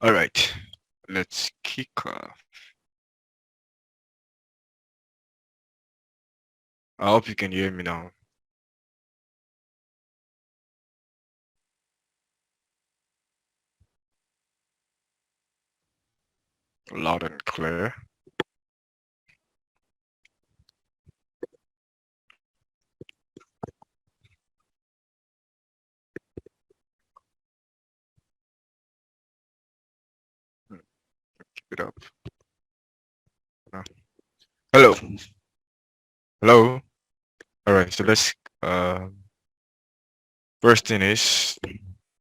All right, let's kick off. I hope you can hear me now. Loud and clear. Hmm, Keep it up. No. Hello. Hello. All right, so let's first thing is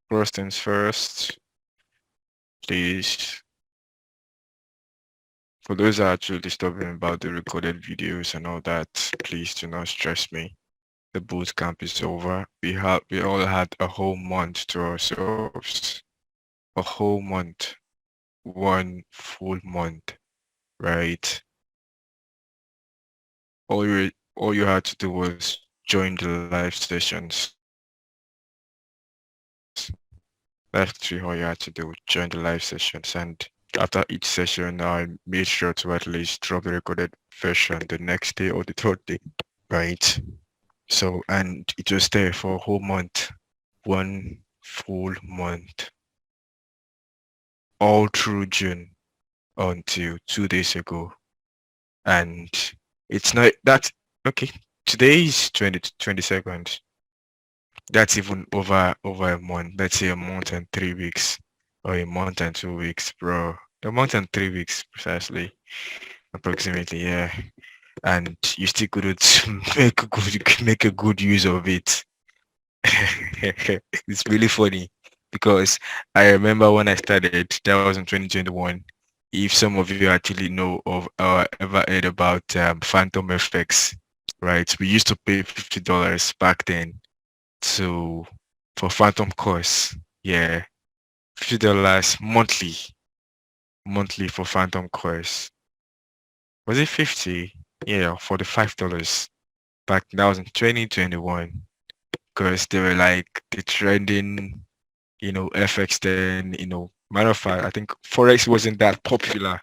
first things first, please. For those that are actually disturbing about the recorded videos and all that, please do not stress me. The boot camp is over. We all had a whole month to ourselves. A whole month. One full month, right? All you had to do was join the live sessions. That's actually all you had to do, join the live sessions. And after each session, I made sure to at least drop the recorded version the next day or the third day, right? So, and it was there for a whole month, one full month, all through June until 2 days ago. And it's not that, okay, today is 22nd. That's even over a month. Let's say a month and 3 weeks, or a month and 2 weeks, bro. A month and 3 weeks precisely, approximately, yeah. And you still couldn't make a good use of it. It's really funny because I remember when I started, that was in 2021. If some of you actually know of or ever heard about Phantom FX, right? We used to pay $50 back then to for Phantom course. Yeah, $50 monthly for Phantom course. Was it 50? Yeah, $45 back. That was in 2021 because they were like the trending, FX then. Matter of fact, I think Forex wasn't that popular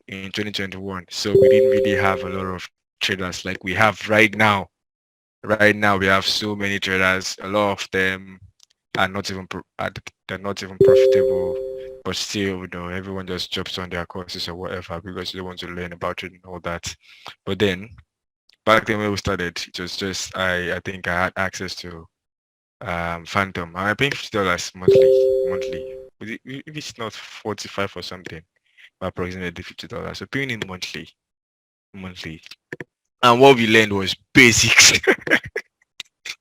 in 2021, so we didn't really have a lot of traders like we have right now. Right now, we have so many traders. A lot of them are not even they're not even profitable, but still, everyone just jumps on their courses or whatever because they want to learn about it and all that. But then back then when we started, it was just I think I had access to Phantom. I'm paying $50 monthly. If it's not 45 or something, but approximately $50. So paying in monthly. And what we learned was basics.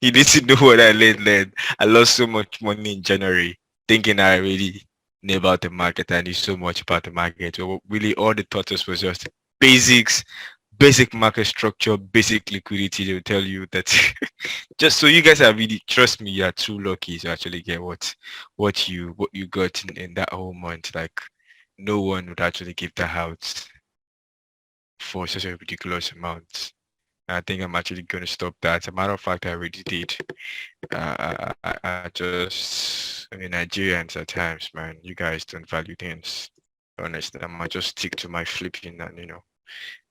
You need to know what I learned. I lost so much money in January thinking I already knew about the market. I knew so much about the market. So really all the taught us was just basics, basic market structure, basic liquidity. They will tell you that just so you guys are really trust me, you are too lucky to actually get what you got in that whole month. Like no one would actually give that out for such a ridiculous amount. I think I'm actually going to stop that. As a matter of fact, I already did. Nigerians at times, man, you guys don't value things. Honestly, I might just stick to my flipping and,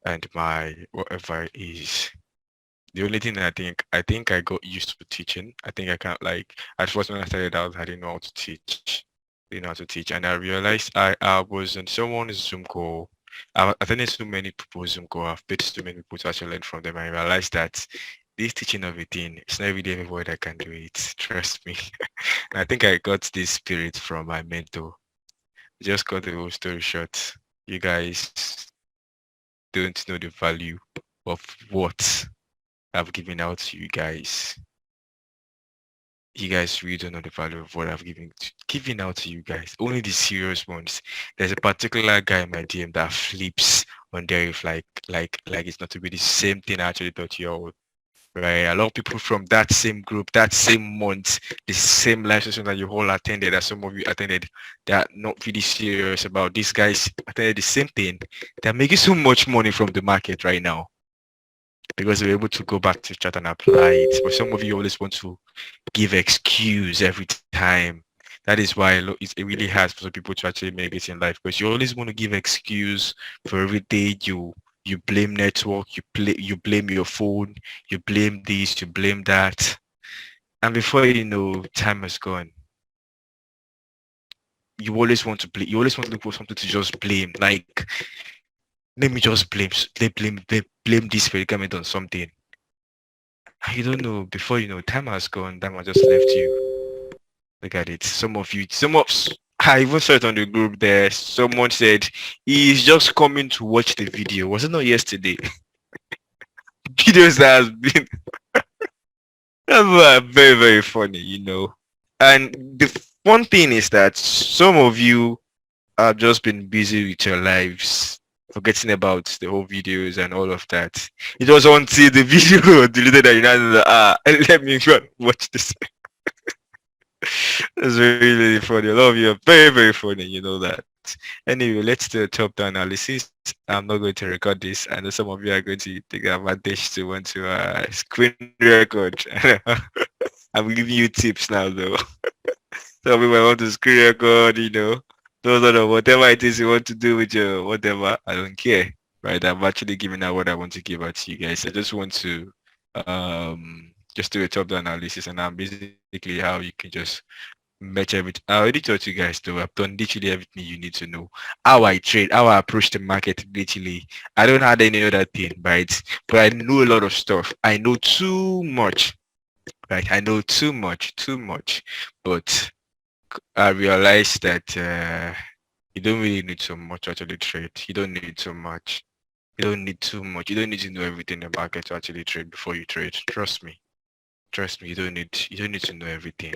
and my whatever it is. The only thing I think I got used to teaching. I think I can't like at first when I started out, I didn't know how to teach. Didn't know how to teach. And I realized I was on someone's Zoom call. I've attended so many people's Zoom call. I've paid so many people to actually learn from them. I realized that this teaching of a thing, it's not really everybody that can do it. Trust me. And I think I got this spirit from my mentor. Just got the whole story short. You guys don't know the value of what I've given out to you guys. You guys really don't know the value of what I've given out to you guys. Only the serious ones. There's a particular guy in my DM that flips on there if like it's not to be the same thing I actually taught you all. Right. A lot of people from that same group, that same month, the same live session that you all attended, that some of you attended, they are not really serious about. These guys attended the same thing. They're making so much money from the market right now because they're able to go back to chat and apply it. But some of you always want to give excuse every time. That is why it really hard for some people to actually make it in life because you always want to give excuse for everything. You blame network, you blame your phone, you blame this, you blame that, and before you know, time has gone. You always want to blame. You always want to look for something to just blame. Like let me just blame this predicament on something. You don't know. Before you know, time has gone. Time has just left you. Look at it. I even saw it on the group there. Someone said he's just coming to watch the video. Was it not yesterday? Videos that has been very, very funny, And the fun thing is that some of you have just been busy with your lives, forgetting about the whole videos and all of that. It was until the video was deleted that you know, let me go and watch this. It's really, really funny. A lot of you are very, very funny. You know that. Anyway, let's do a top-down analysis. I'm not going to record this. I know some of you are going to take advantage to want to screen record. I'm giving you tips now, though. Some people want to screen record, those are the whatever it is you want to do with your whatever. I don't care. Right? I'm actually giving out what I want to give out to you guys. I just want to just do a top-down analysis and I'm basically how you can just match everything. I already told you guys though, I've done literally everything you need to know. How I trade, how I approach the market literally. I don't have any other thing, right? But I know a lot of stuff. I know too much. Right? I know too much. But I realized that you don't really need so much to actually trade. You don't need so much. You don't need too much. You don't need to know everything in the market to actually trade before you trade. Trust me. Trust me, you don't need to know everything.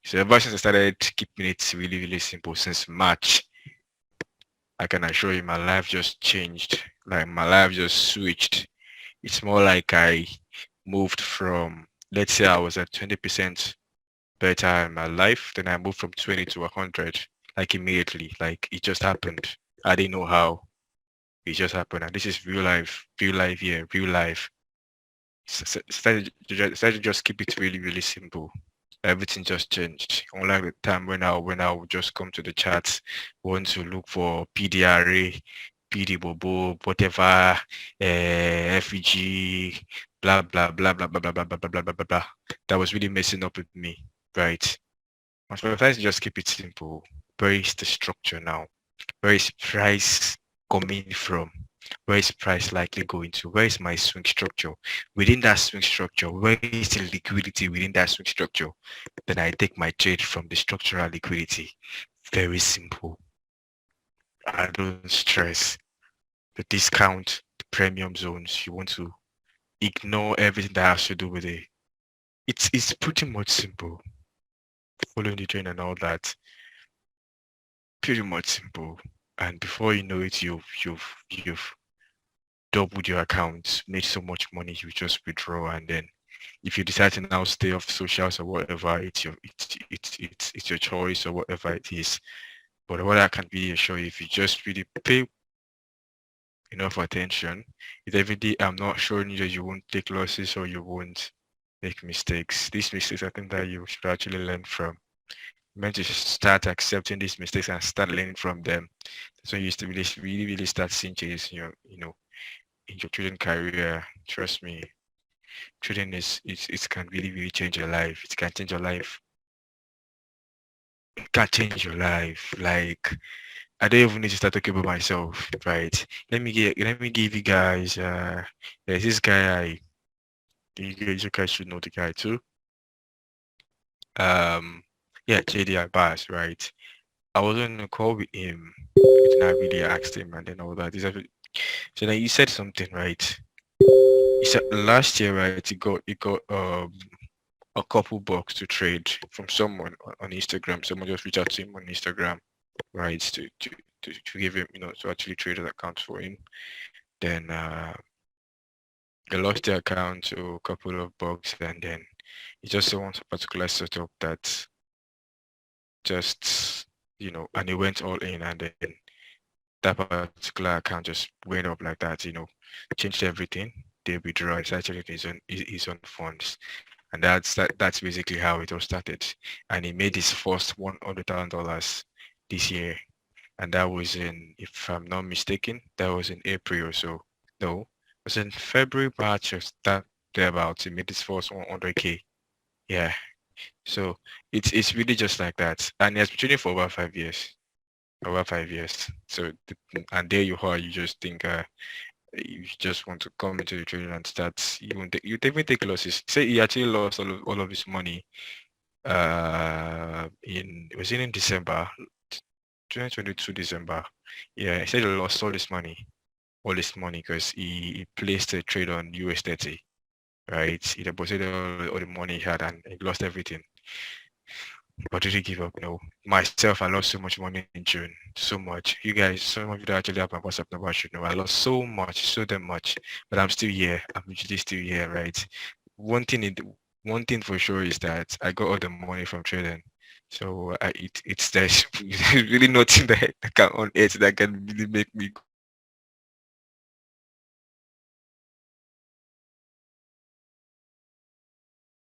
So ever since I started keeping it really, really simple since March, I can assure you my life just changed. Like my life just switched. It's more like I moved from, let's say I was at 20% better in my life, then I moved from 20 to 100, like immediately. Like it just happened. I didn't know how. It just happened. And this is real life here, real life. Started to just keep it really, really simple. Everything just changed. Unlike the time when I would just come to the chat, want to look for PDRA, PD Bobo, whatever, FEG, blah blah blah blah blah blah blah blah blah blah blah blah blah. That was really messing up with me, right? So if I just keep it simple, where is the structure now? Where is price coming from? Where is price likely going to? Where is my swing structure? Within that swing structure, where is the liquidity within that swing structure? Then I take my trade from the structural liquidity. Very simple. I don't stress. The discount, the premium zones, you want to ignore everything that has to do with it. It's pretty much simple. Following the trend and all that. Pretty much simple. And before you know it, you've doubled your account, made so much money, you just withdraw, and then if you decide to now stay off socials or whatever, it's your choice or whatever it is. But what I can really assure you, if you just really pay enough attention, if every day I'm not showing you that you won't take losses or you won't make mistakes. These mistakes I think that you should actually learn from. You meant to start accepting these mistakes and start learning from them. That's when you used to really, really start seeing changes in your trading career. Trust me, trading it can really, really change your life. It can change your life. It can change your life. Like I don't even need to start talking about myself, right? Let me give you guys there's this guy you guys should know the guy too. Um yeah, JDI Bass, right? I was on a call with him and I really asked him and then all that. So then he said something, right? He said last year, right, he got a couple bucks to trade from someone on Instagram. Someone just reached out to him on Instagram, right, to give him, to actually trade an account for him. Then they lost their account to a couple of bucks, and then he just wants a particular setup that just, and he went all in, and then that particular account just went up like that, changed everything. They withdraw. It's actually his own funds. and that's basically how it all started. And he made his first $100,000 this year, and that was in, if I'm not mistaken, that was in April or so. No, it was in February, March, or that thereabouts. He made his first 100K. Yeah. So it's really just like that, and he has been training for over 5 years. Over 5 years. So and there you are. You just think you just want to come into the trading and start. You even take losses. Say he actually lost all of his money. In it was in December, 2022 December. Yeah, he said he lost all his money because he placed a trade on US 30. Right, he deposited all the money he had and he lost everything. But did he give up? No. Myself, I lost so much money in June. So much. You guys, some of you that actually have my WhatsApp number should know. I lost so much, so damn much. But I'm still here. I'm usually still here, right? One thing it one thing for sure is that I got all the money from trading. So it's there's really nothing that I can on it that can really make me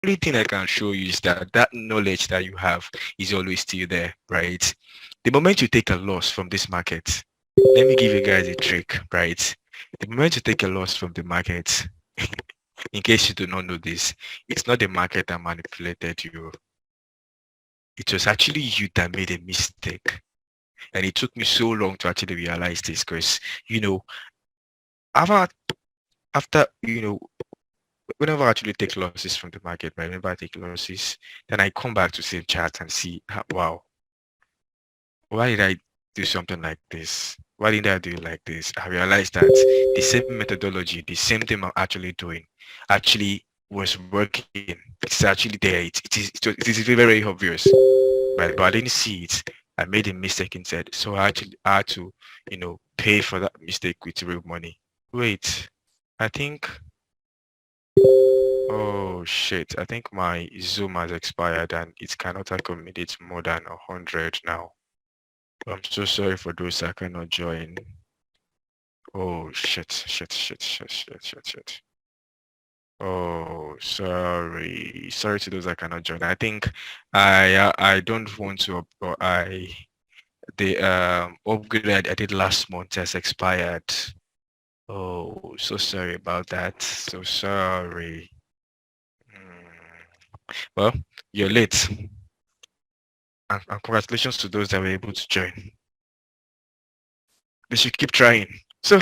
only thing I can show you is that that knowledge that you have is always still there, right? The moment you take a loss from this market, let me give you guys a trick, right? The moment you take a loss from the market, in case you do not know this, it's not the market that manipulated you. It was actually you that made a mistake. And it took me so long to actually realize this because, you know, after, whenever I actually take losses from the market, right, whenever I take losses, then I come back to same chart and see, wow, why did I do something like this? Why did I do it like this? I realized that the same methodology, the same thing I'm actually doing, actually was working. It's actually there. It is very, very obvious, right? But I didn't see it. I made a mistake instead. So I actually had to, pay for that mistake with real money. Wait, I think, oh shit, I think my Zoom has expired and it cannot accommodate more than 100 now. I'm so sorry for those that cannot join. Oh shit, shit, shit, shit, shit, shit, shit. Oh, sorry. Sorry to those that cannot join. I think I don't want to or the upgrade I did last month has expired. Oh, so sorry about that. So sorry. Well, you're late. And congratulations to those that were able to join. They should keep trying. So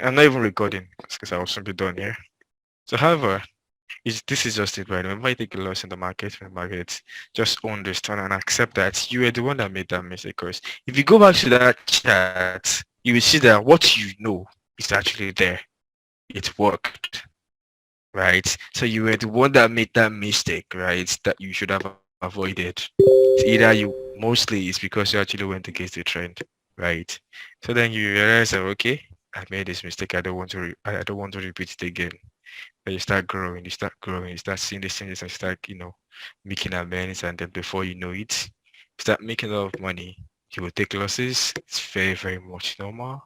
I'm not even recording because I will soon be done here. So however, this is just it, right? Whenever you take a loss in the market, just understand and accept that you are the one that made that mistake. Because if you go back to that chat, you will see that what you know is actually there. It worked, right? So you were the one that made that mistake, right? That you should have avoided. It's either you mostly it's because you actually went against the trend, right? So then you realize that okay, I made this mistake. I don't want to repeat it again. But you start seeing these changes and start, making amends. And then before you know it, you start making a lot of money. You will take losses. It's very, very much normal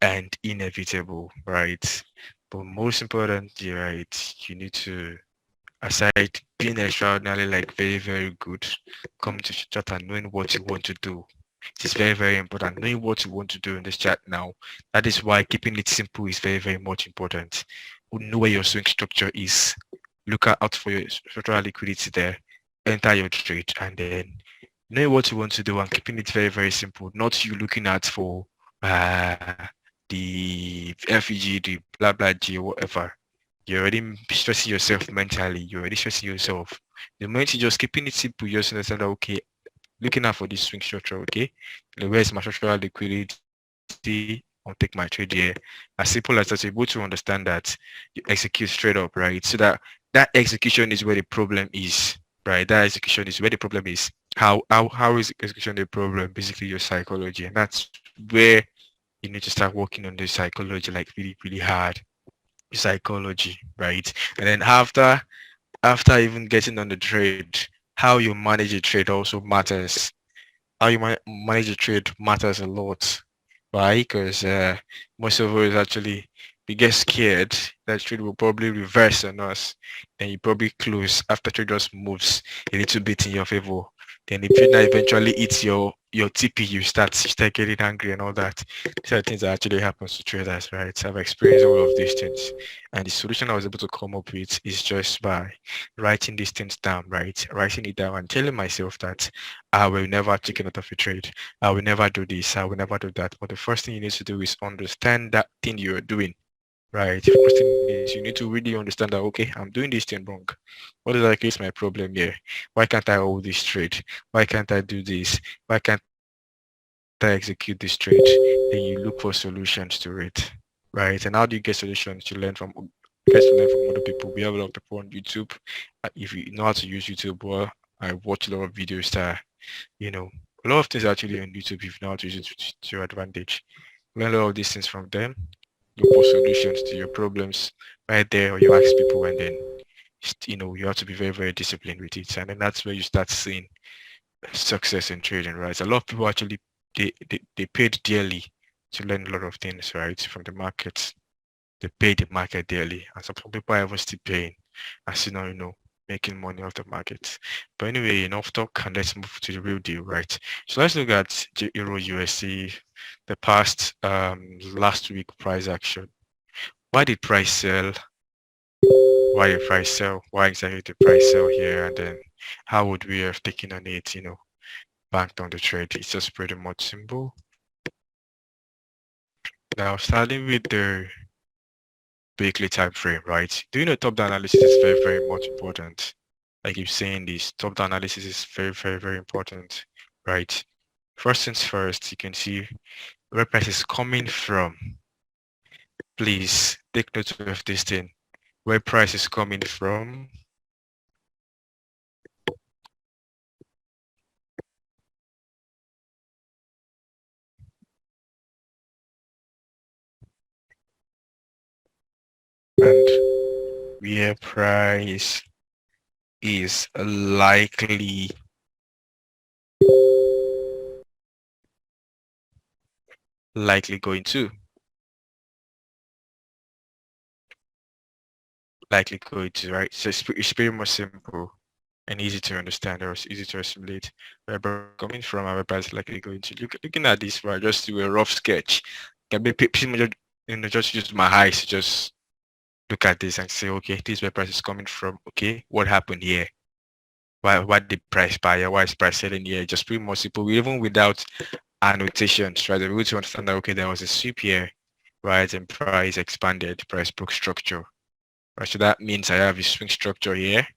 and inevitable, right? But most importantly, right, you need to, aside being extraordinarily like very, very good, come to chat and knowing what you want to do. It is very, very important. Knowing what you want to do in this chat now. That is why keeping it simple is very, very much important. Know where your swing structure is. Look out for your structural liquidity there. Enter your trade and then know what you want to do and keeping it very, very simple. Not you looking at for the FEG, the blah blah G or whatever. You're already stressing yourself mentally. You're already stressing yourself. The moment you just keeping it simple, you just understand that okay, looking out for this swing structure, okay? Where's my structural liquidity? I'll take my trade here. As simple as that, you're able to understand that you execute straight up, right? So that execution is where the problem is, right? That execution is where the problem is. How is execution the problem? Basically your psychology. And that's where you need to start working on the psychology like really, really hard. Psychology, right? And then after even getting on the trade, how you manage the trade also matters. How you manage the trade matters a lot. Why? Because most of us actually we get scared that trade will probably reverse on us. Then you probably close after trade just moves a little bit in your favor. Then if trade now eventually eats your TP, you start getting angry and all that. These are things that actually happens to traders, right? I've experienced all of these things. And the solution I was able to come up with is just by writing these things down, right? Writing it down and telling myself that I will never chicken out of a trade. I will never do this. I will never do that. But the first thing you need to do is understand that thing you're doing. Right. First thing is you need to really understand that, okay, I'm doing this thing wrong. What exactly is my problem here? Why can't I hold this trade? Why can't I do this? Why can't I execute this trade? Then you look for solutions to it. Right. And how do you get solutions? You get to learn from other people. We have a lot of people on YouTube. If you know how to use YouTube, well, I watch a lot of videos that, you know, a lot of things actually on YouTube if you know how to use it to your advantage. Learn a lot of these things from them, look for solutions to your problems right there, or you ask people, and then you have to be very, very disciplined with it. And then that's where you start seeing success in trading, right? A lot of people actually they paid dearly to learn a lot of things, right, from the markets. They pay the market dearly, and some people are even still paying and still not, making money off the market. But anyway, enough talk, and let's move to the real deal, right? So let's look at Euro USD, the past last week price action. Why did price sell? Why did price sell? Why exactly did price sell here? And then how would we have taken on it, banked on the trade? It's just pretty much simple. Now, starting with the weekly time frame, right? Doing a top-down analysis is very, very much important. I keep saying this, top-down analysis is very, very, very important, right? First things first, you can see where price is coming from. Please take note of this thing. Where price is coming from. And where price is likely going to right. So it's pretty much simple and easy to understand, or it's easy to assimilate where price is coming from and where price is likely going to. Looking at this, right, just do a rough sketch. Can be pretty much, just use my eyes to just look at this and say, okay, this is where price is coming from. Okay, what happened here? Why did price buy here? Why is price selling here? Just pretty much simple. Even without annotations, right? They're able to understand that, okay, there was a sweep here, right? And price expanded, price broke structure, right? So that means I have a swing structure here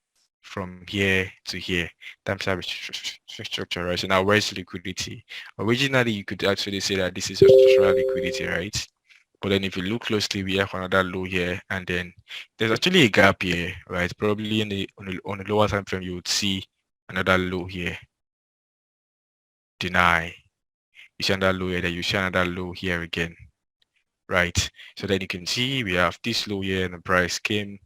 from here to here. Times I have a swing structure, right? So now where's liquidity? Originally, you could actually say that this is your structural liquidity, right? But then if you look closely, we have another low here, and then there's actually a gap here, right? Probably on the lower time frame, you would see another low here. Deny. You see another low here, then you see another low here again, right? So then you can see we have this low here, and the price came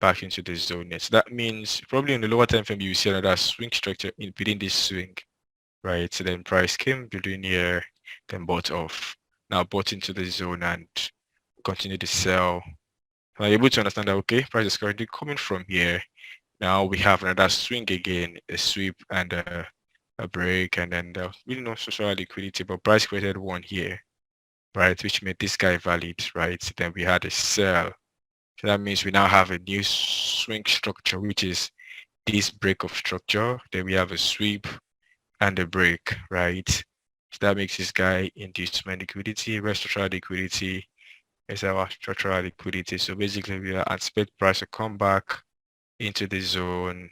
back into the zone. So that means probably in the lower time frame, you see another swing structure within this swing, right? So then price came between here, then bought off. Now bought into the zone and continue to sell. I'm able to understand that, okay, price is currently coming from here. Now we have another swing again, a sweep and a break, and then there's really no social liquidity, but price created one here, right, which made this guy valid, right? Then we had a sell. So that means we now have a new swing structure, which is this break of structure. Then we have a sweep and a break, right? So that makes this guy inducement liquidity, where structural liquidity is our structural liquidity. So basically we are expect price to come back into the zone,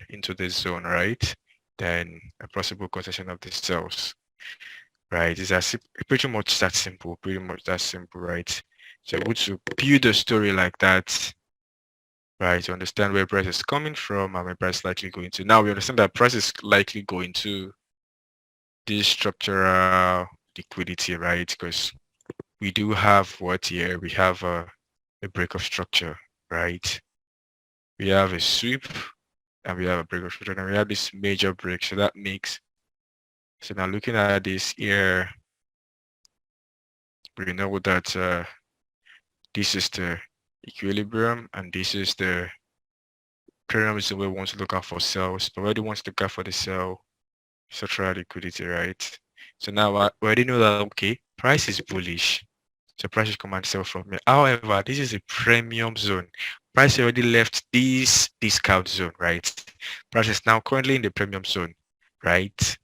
right? Then a possible concession of the cells, right? It's as pretty much that simple, right? So able to build a story like that, right? To understand where price is coming from and where price is likely going to. Now we understand that price is likely going to this structural liquidity, right? Because we do have what here? We have a break of structure, right? We have a sweep and we have a break of structure and we have this major break. So that makes, so now looking at this here, we know that this is the equilibrium, and this is the premium zone where we want to look out for sells. We already want to look out for the sell structural liquidity, right? So now we already know that okay, price is bullish. So price should come and sell from here. However, this is a premium zone. Price already left this discount zone, right? Price is now currently in the premium zone, right?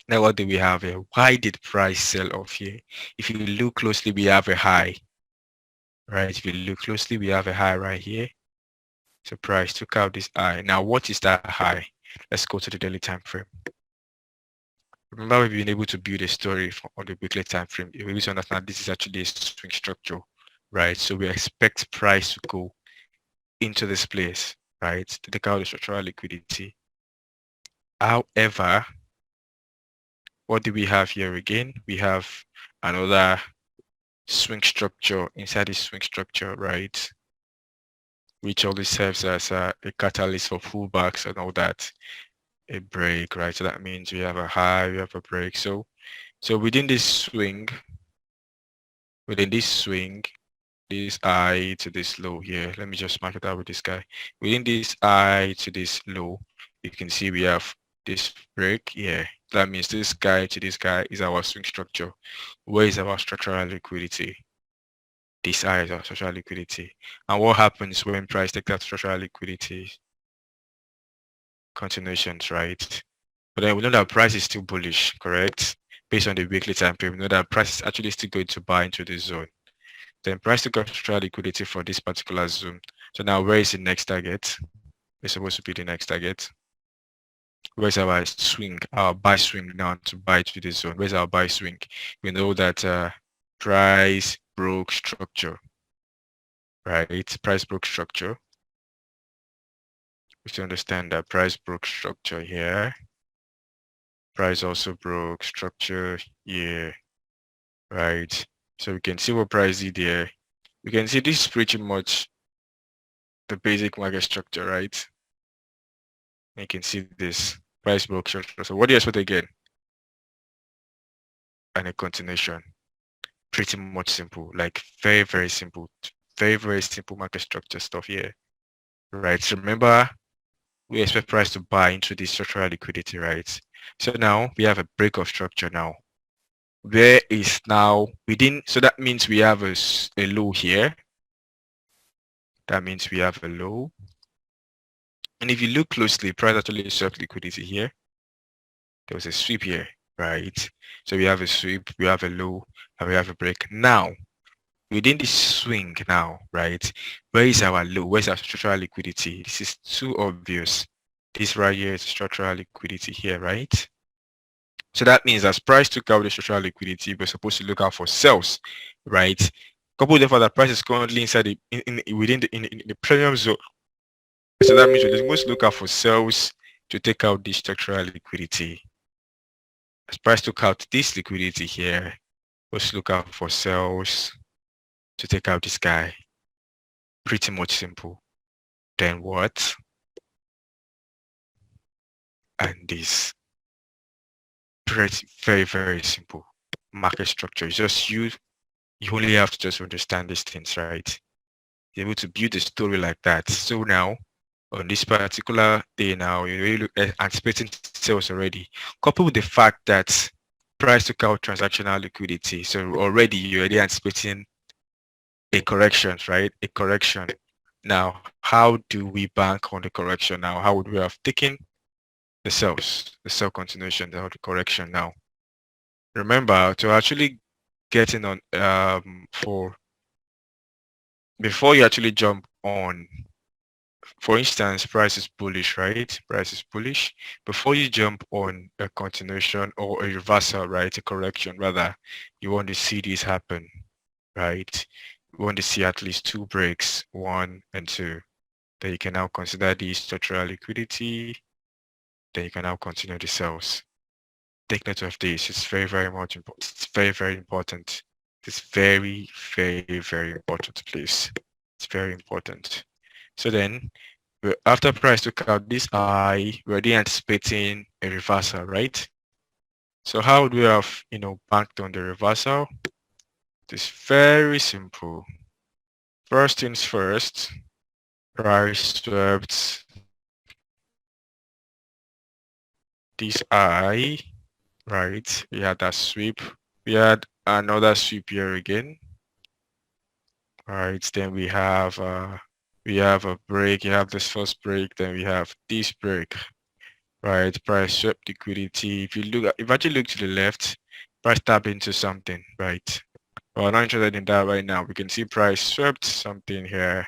Now what do we have here? Why did price sell off here? If you look closely, we have a high, right? If you look closely, we have a high right here. So price took out this high. Now what is that high? Let's go to the daily time frame. Remember, we've been able to build a story on the weekly time frame. You're able to understand this is actually a swing structure, right? So we expect price to go into this place, right? To take out the structural liquidity. However, what do we have here again? We have another swing structure inside this swing structure, right? Which always serves as a catalyst for pullbacks and all that. A break, right? So that means we have a high, we have a break. So within this swing, this high to this low here, let me just mark it out with this guy. Within this high to this low, you can see we have this break here. That means this guy to this guy is our swing structure. Where is our structural liquidity? This high is our structural liquidity. And what happens when price takes that structural liquidity? Continuations, right? But then we know that price is still bullish, correct? Based on the weekly time frame, we know that price is actually still going to buy into this zone. Then price took structural liquidity for this particular zone. So now where is the next target? It's supposed to be the next target. Where's our swing, our buy swing now to buy to this zone? Where's our buy swing? We know that price broke structure, right? Price broke structure. We should understand that price broke structure here. Price also broke structure here, right? So we can see what price did there. We can see this is pretty much the basic market structure, right? And you can see this price broke structure. So what do you expect again? And a continuation. Pretty much simple, like very, very simple. Very, very simple market structure stuff here, right? So remember, we expect price to buy into the structural liquidity, right? So now we have a break of structure now. Where is now within, so that means we have a low here. That means we have a low. And if you look closely, price actually served liquidity here. There was a sweep here, right? So we have a sweep, we have a low, and we have a break. Now, within this swing now, right? Where is our low? Where's our structural liquidity? This is too obvious. This right here is structural liquidity here, right? So that means as price took out the structural liquidity, we're supposed to look out for sells, right? Coupled with the fact that price is currently inside within the premium zone. So that means we're supposed to look out for sells to take out the structural liquidity. As price took out this liquidity here, let's look out for sells to take out this guy. Pretty much simple. Then what? And this. Pretty, very, very simple. Market structure. It's just you only have to just understand these things, right? You're able to build a story like that. So now, on this particular day now, you're really anticipating sales already. Coupled with the fact that price took out transactional liquidity. So already you're already anticipating a correction, right? A correction. Now, how do we bank on the correction now? How would we have taken the sell continuation, the correction now? Remember to actually get in on for before you actually jump on. For instance, price is bullish, right? Price is bullish. Before you jump on a continuation or a reversal, right? A correction rather, you want to see this happen, right? You want to see at least two breaks, 1 and 2. Then you can now consider the structural liquidity. Then you can now continue the sales. Take note of this. It's very, very much important. It's very, very important. It's very, very, very important, please. It's very important. So then, after price took out this high, we're already anticipating a reversal, right? So how would we have, banked on the reversal? It's very simple. First things first, price swept this eye, right? We had that sweep. We had another sweep here again. All right, then we have a break. You have this first break, then we have this break, right? Price swept liquidity. If you look at, if you actually look to the left, price tap into something, right? Well, I'm not interested in that right now. We can see price swept something here.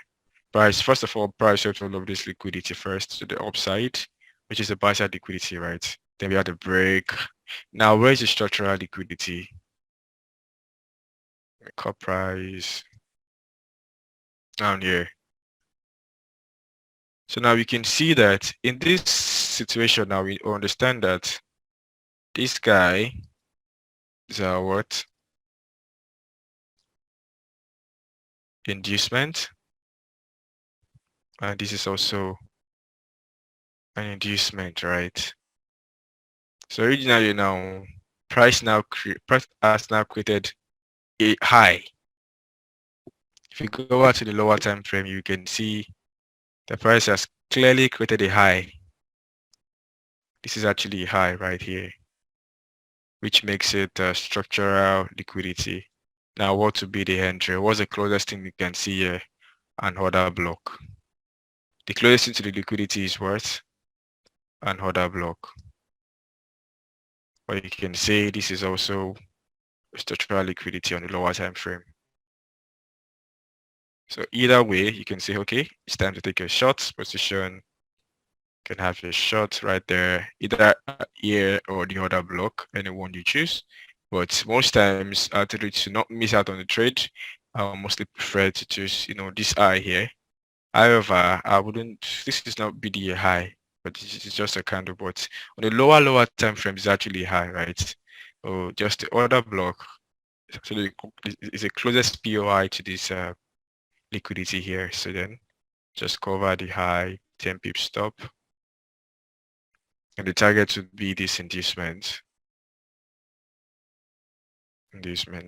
Price, first of all, price swept all of this liquidity first to the upside, which is the buy side liquidity, right? Then we had the break. Now, where is the structural liquidity? Cut price down here. So now we can see that in this situation now we understand that this guy is a what? Inducement. And this is also an inducement, right? So originally now price has now created a high. If you go out to the lower time frame, you can see the price has clearly created a high. This is actually a high right here, which makes it structural liquidity. Now, what would be the entry? What's the closest thing you can see here? An order block. The closest thing to the liquidity is what? An order block. But you can say this is also structural liquidity on the lower time frame. So either way, you can say, okay, it's time to take a short position. You can have your short right there, either here or the other block, anyone you choose. But most times, to not miss out on the trade, I mostly prefer to choose, this eye here. However, I wouldn't, this is not BDA high, but this is just a candle. But on the lower time frame is actually high, right? So just the order block. So it's the closest POI to this liquidity here. So then just cover the high, 10 pip stop. And the target would be this inducement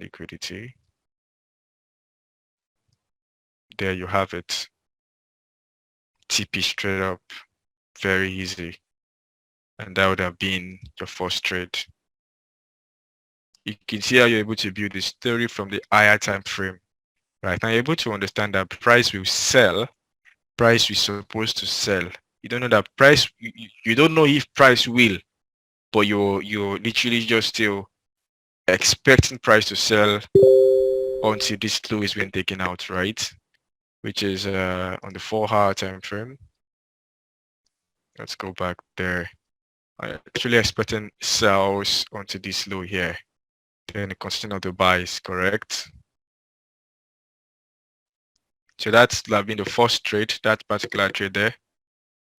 liquidity. There you have it. TP straight up, very easy. And that would have been your first trade. You can see how you're able to build the story from the higher time frame, right? Now you're able to understand that price will sell, price we're supposed to sell. You don't know that price, you don't know if price will, but you're literally just still expecting price to sell until this low is being taken out, right? Which is on the 4-hour time frame. Let's go back there. I'm actually expecting sells onto this low here. Then the continue of the buy is correct. So that's have been the first trade. That particular trade there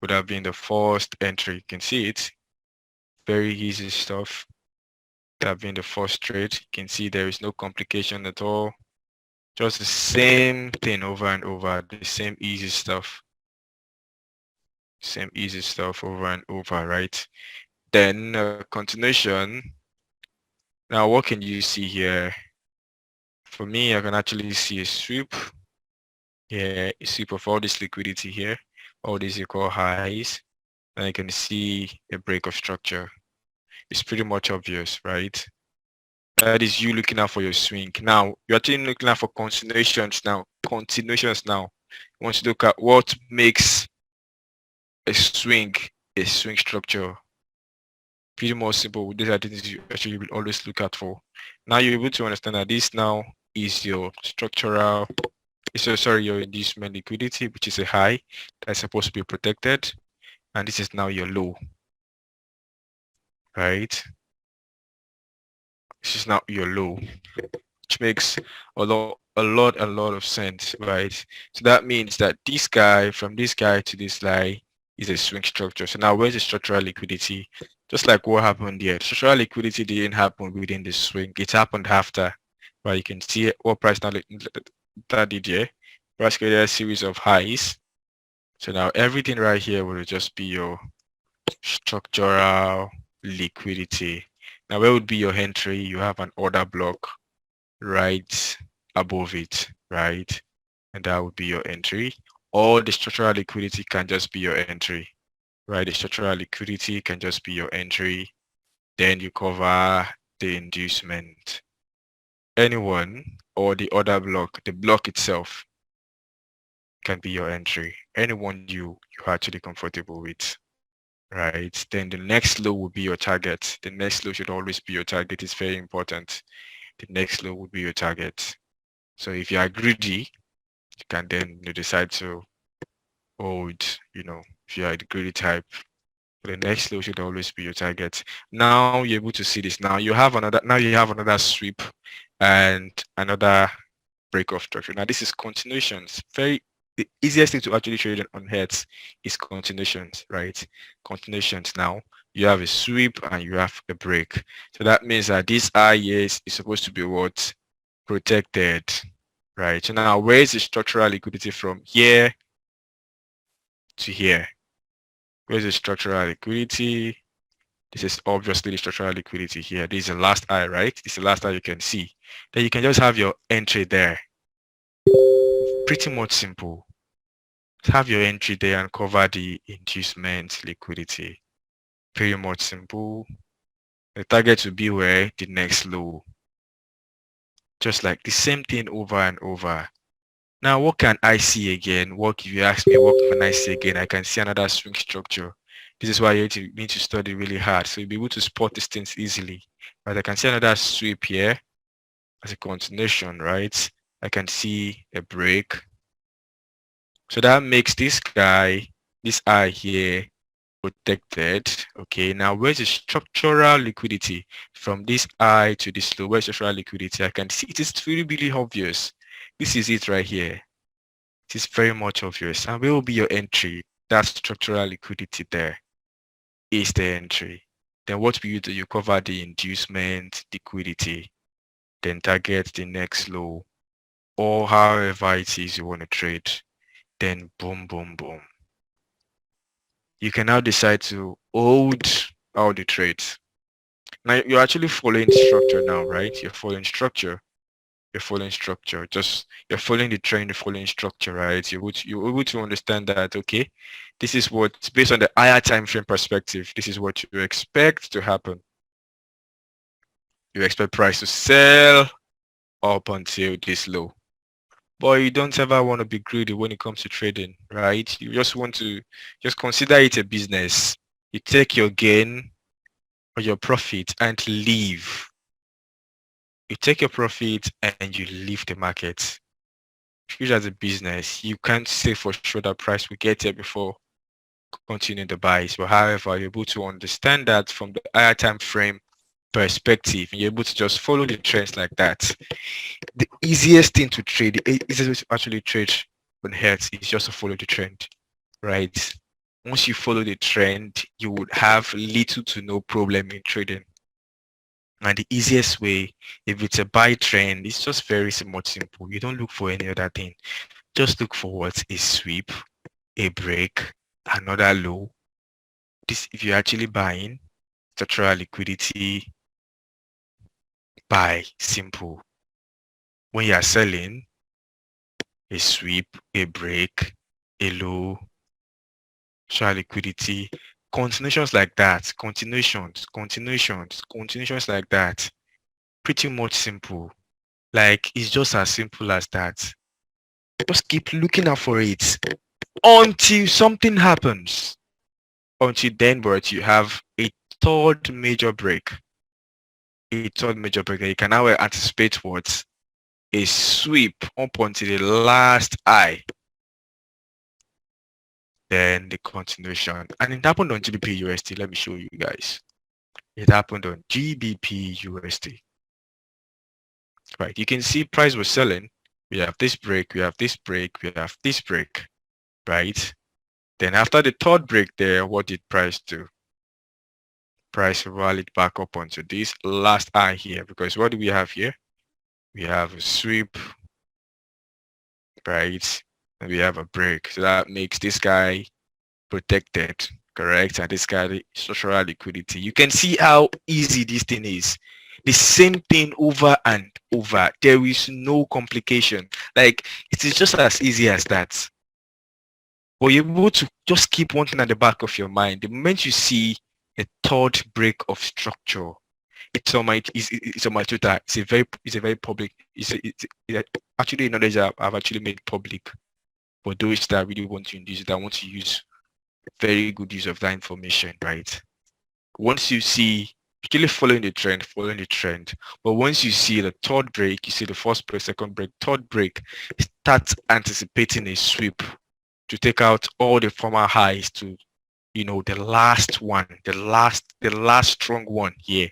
would have been the first entry. You can see it. Very easy stuff. That have been the first trade. You can see there is no complication at all. Just the same thing over and over. The same easy stuff. Same easy stuff over and over, right? Then continuation. Now, what can you see here? For me, I can actually see a sweep. Yeah, a sweep of all this liquidity here, all these equal highs, and I can see a break of structure. It's pretty much obvious, right? That is you looking out for your swing. Now, you're actually looking out for continuations now. Continuations now. You want to look at what makes a swing structure. Pretty more simple. These are things you actually will always look out for. Now you're able to understand that this now is your structural, your inducement liquidity, which is a high that's supposed to be protected. And this is now your low, right? This is now your low, which makes a lot of sense, right? So that means that this guy, from this guy to this line, is a swing structure. So now where's the structural liquidity? Just like what happened here. Structural liquidity didn't happen within the swing. It happened after. Right? You can see what price now that did here. Price created a series of highs. So now everything right here will just be your structural liquidity. Now where would be your entry? You have an order block right above it, right? and that would be your entry. Or the structural liquidity can just be your entry, right? The structural liquidity can just be your entry. Then you cover the inducement. Anyone or the other block, the block itself can be your entry. Anyone you're actually comfortable with, right? Then the next low will be your target. The next low should always be your target. It's very important. The next low would be your target. So if you are greedy, you can then decide to hold, if you are the greedy type, the next low should always be your target. Now you're able to see this. Now you have another sweep and another break of structure. Now this is continuations. The easiest thing to actually trade on heads is continuations, right? Continuations. Now you have a sweep and you have a break. So that means that this high here is supposed to be what? Protected, right? So now where is the structural liquidity from here to here? Where's the structural liquidity? This is obviously the structural liquidity here. This is the last high, right? This is the last high you can see. Then you can just have your entry there. Pretty much simple. Have your entry there and cover the inducement liquidity. Pretty much simple. The target will be where? The next low. Just like the same thing over and over. Now, what can I see again? If you ask me, what can I see again? I can see another swing structure. This is why you need to study really hard. So you'll be able to spot these things easily. But I can see another sweep here as a continuation, right? I can see a break. So that makes this eye here, protected. Okay, now where's the structural liquidity from this eye to this low? Where's structural liquidity? I can see it is really, really obvious. This is it right here. It is very much obvious. And where will be your entry? That structural liquidity there is the entry. Then what will you do? You cover the inducement liquidity, then target the next low, or however it is you want to trade. Then boom, boom, boom. You can now decide to hold all the trades. Now you're actually following structure now, right? You're following structure. You're following structure. Just you're following the trend, you're following structure, right? You're able to understand that, okay, this is what, based on the higher time frame perspective, this is what you expect to happen. You expect price to sell up until this low. But you don't ever want to be greedy when it comes to trading, right? You just want to just consider it a business. You take your gain or your profit and leave. You take your profit and you leave the market. Treat it as a business. You can't say for sure that price will get here before continuing the buys. But however, you're able to understand that from the higher time frame perspective, and you're able to just follow the trends like that. The easiest thing to trade, the easiest way to actually trade on hertz is just to follow the trend, right? Once you follow the trend, you would have little to no problem in trading. And the easiest way, if it's a buy trend, it's just very much simple. You don't look for any other thing. Just look for what? A sweep, a break, another low. This, if you're actually buying, structural liquidity, buy, simple. When you are selling, a sweep, a break, a low, structural liquidity, continuations like that, continuations like that. Pretty much simple. Like, it's just as simple as that. Just keep looking out for it until something happens. Until then, but you have a third major break. A third major break that you can now anticipate what? A sweep up until the last eye. Then the continuation. And it happened on GBP USD. Let me show you guys. It happened on GBP USD. Right, you can see price was selling. We have this break, we have this break, we have this break, right? Then after the third break there, what did price do? Price rallied back up onto this last eye here, because what do we have here? We have a sweep, right? And we have a break. So that makes this guy protected, correct? And this guy structural liquidity. You can see how easy this thing is. The same thing over and over. There is no complication. Like it is just as easy as that. But you're able to just keep one thing at the back of your mind. The moment you see a third break of structure, it's on my Twitter. It's a very public. It's actually a knowledge I've actually made public for those that really want to use it. That want to use very good use of that information, right? Once you see, actually following the trend. But once you see the third break, you see the first break, second break, third break, start anticipating a sweep to take out all the former highs to, the last one, the last strong one here.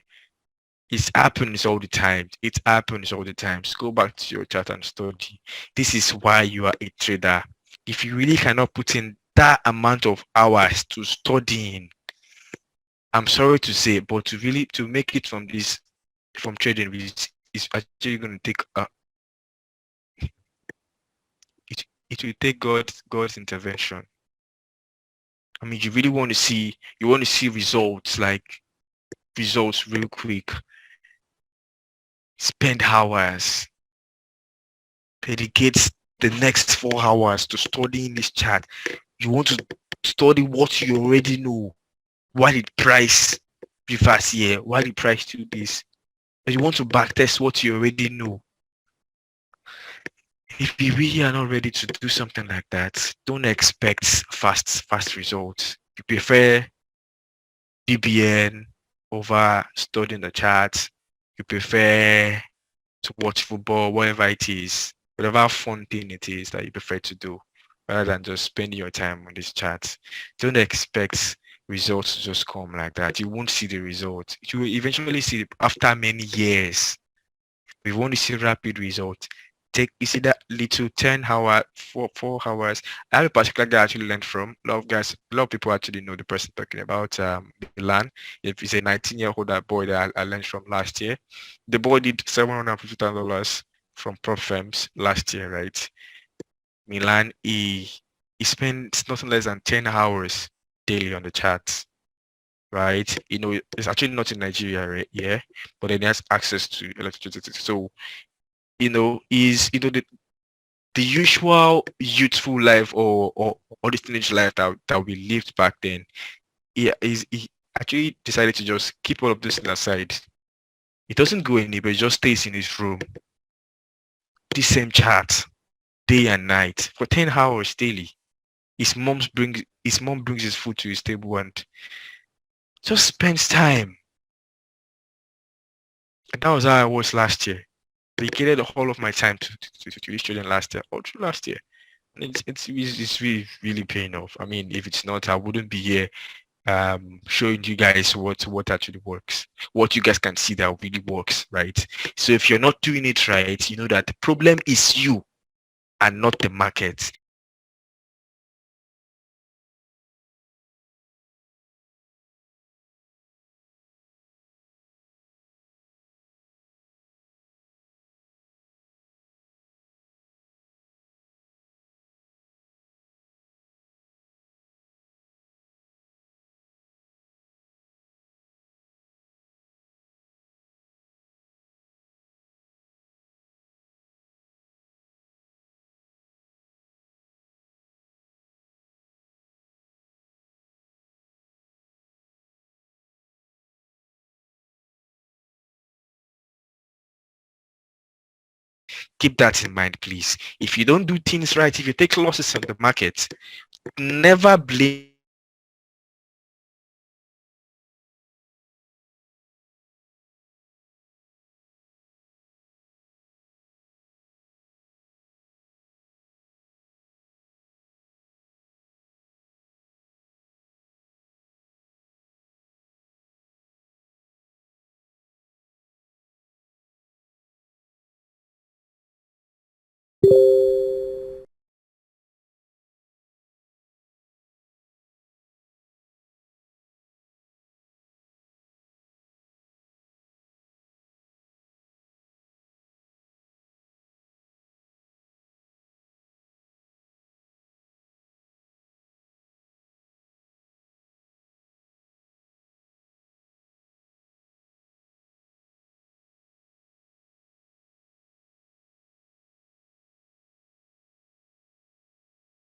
It happens all the time. It happens all the time. So go back to your chart and study. This is why you are a trader. If you really cannot put in that amount of hours to studying, I'm sorry to say, but to make it from trading is actually going to take it will take God's intervention. I mean, you want to see results, like results real quick. Spend hours, dedicate the next 4 hours to studying this chart. You want to study what you already know. Why did price reverse here? Why did price do this? You want to backtest what you already know. If you really are not ready to do something like that, don't expect fast results. You prefer BBN over studying the charts. You prefer to watch football, whatever it is, whatever fun thing it is that you prefer to do, rather than just spending your time on this chat. Don't expect results to just come like that. You won't see the results. You will eventually see it after many years. We want to see rapid results. You see that little 10 hour, 4 hours. I have a particular guy I actually learned from. A lot of people actually know the person talking about Milan. If he's a 19-year-old boy that I learned from last year. The boy did $750,000 from prop firms last year, right? Milan, he spent nothing less than 10 hours daily on the charts, right? It's actually not in Nigeria, right? Yeah, but then he has access to electricity. So is the usual youthful life or the teenage life that we lived back then. He actually decided to just keep all of this aside. He doesn't go anywhere, he just stays in his room. The same chat day and night for 10 hours daily. His mom brings his food to his table and just spends time. And that was how I was last year. Dedicated the whole of my time to this trading last year, all through last year. It's really really paying off. I mean, if it's not, I wouldn't be here showing you guys what actually works, what you guys can see that really works, right? So if you're not doing it right, you know that the problem is you and not the market. Keep that in mind, please. If you don't do things right, if you take losses in the market, never blame